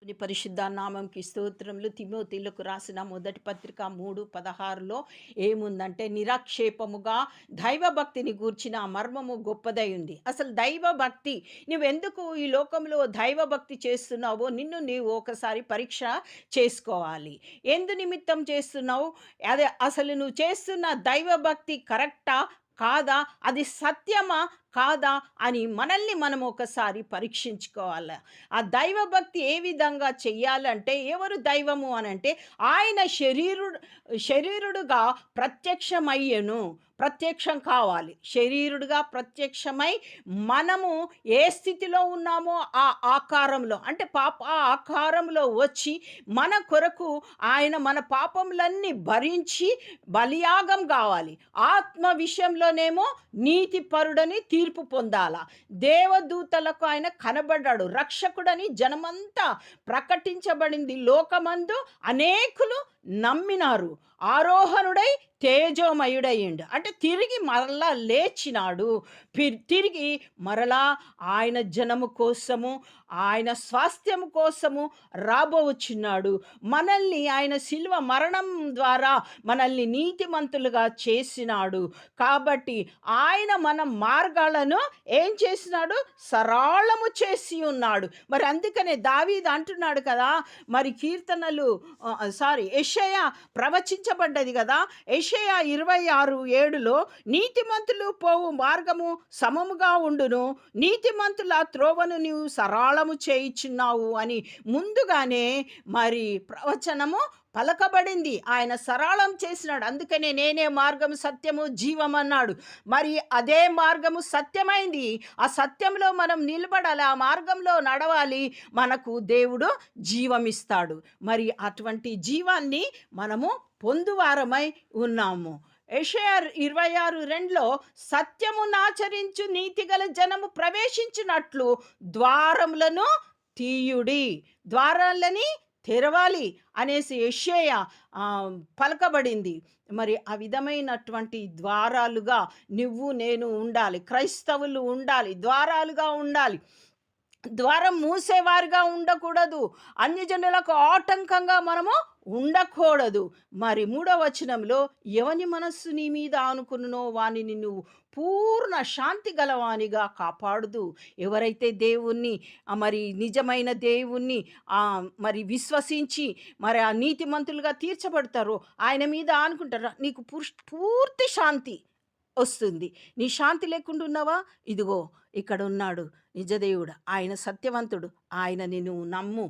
నీ పరిశుద్ధ నామంకి స్తోత్రములు. తిమోతిలకు రాసిన మొదటి పత్రిక 3:16లో ఏముందంటే, నిరాక్షేపముగా దైవభక్తిని గూర్చిన మర్మము గొప్పదై ఉంది. అసలు దైవభక్తి నువ్వెందుకు ఈ లోకంలో దైవభక్తి చేస్తున్నావో నిన్ను నీవు ఒకసారి పరీక్ష చేసుకోవాలి. ఎందు నిమిత్తం చేస్తున్నావు? అదే అసలు నువ్వు చేస్తున్న దైవభక్తి కరెక్టా? కాదా? అది సత్యమా? కాదా? అని మనల్ని మనం ఒకసారి పరీక్షించుకోవాల. ఆ దైవభక్తి ఏ విధంగా చెయ్యాలంటే, ఎవరు దైవము అనంటే, ఆయన శరీరుడుగా ప్రత్యక్షమయ్యెను. ప్రత్యక్షం కావాలి. శరీరుడుగా ప్రత్యక్షమై మనము ఏ స్థితిలో ఉన్నామో ఆ ఆకారంలో అంటే పాప ఆకారంలో వచ్చి మన కొరకు ఆయన మన పాపములన్నీ భరించి బలియాగం కావాలి. ఆత్మ విషయంలోనేమో నీతిపరుడని తీర్పు పొందాల. దేవదూతలకు ఆయన కనబడ్డాడు. రక్షకుడని జనమంతా ప్రకటించబడింది. లోకమందు అనేకులు నమ్మినారు. ఆరోహణుడై తేజోమయుడయ్యిండు. అంటే తిరిగి మరలా లేచినాడు. తిరిగి మరలా ఆయన జనము కోసము, ఆయన స్వాస్థ్యము కోసము రాబోచున్నాడు. మనల్ని ఆయన శిలువ మరణం ద్వారా మనల్ని నీతిమంతులుగా చేసినాడు. కాబట్టి ఆయన మన మార్గాలను ఏం చేసినాడు? సరళము చేసి ఉన్నాడు. మరి అందుకనే దావీదు అంటున్నాడు కదా, మరి కీర్తనలు యెషయా ప్రవచించబడ్డది కదా, యెషయా 26:7లో నీతిమంతులు పోవు మార్గము సమముగా ఉండును, నీతిమంతుల త్రోవను నీవు సరళము చేయుచున్నావు అని ముందుగానే మరి ప్రవచనము పలకబడింది. ఆయన సరళం చేసినాడు. అందుకనే నేనే మార్గము సత్యము జీవం అన్నాడు. మరి అదే మార్గము సత్యమైంది. ఆ సత్యంలో మనం నిలబడాలి. ఆ మార్గంలో నడవాలి. మనకు దేవుడు జీవమిస్తాడు. మరి అటువంటి జీవాన్ని మనము పొందువారమై ఉన్నాము. యెషయా 26:2లో సత్యమునాచరించు నీతిగల జనము ప్రవేశించినట్లు ద్వారములను తీయుడి, ద్వారాలని తెరవాలి అనేసి యెషయా పలకబడింది. మరి ఆ విధమైనటువంటి ద్వారాలుగా నువ్వు నేను ఉండాలి. క్రైస్తవులు ఉండాలి. ద్వారాలుగా ఉండాలి. ద్వారం మూసేవారిగా ఉండకూడదు. అన్యజనులకు ఆటంకంగా మనము ఉండకూడదు. మరి 3వ వచనంలో, ఎవని మనస్సు నీ మీద ఆనుకునునో వానిని నువ్వు పూర్ణ శాంతి గలవానిగా కాపాడుదు. ఎవరైతే దేవుణ్ణి మరి నిజమైన దేవుణ్ణి మరి విశ్వసించి మరి ఆ నీతిమంతులుగా తీర్చబడతారో, ఆయన మీద ఆనుకుంటారో, నీకు పూర్తి శాంతి వస్తుంది. నీ శాంతి లేకుండా ఉన్నావా? ఇదిగో ఇక్కడ ఉన్నాడు నిజదేవుడు. ఆయన సత్యవంతుడు. ఆయన నిన్ను నమ్ము.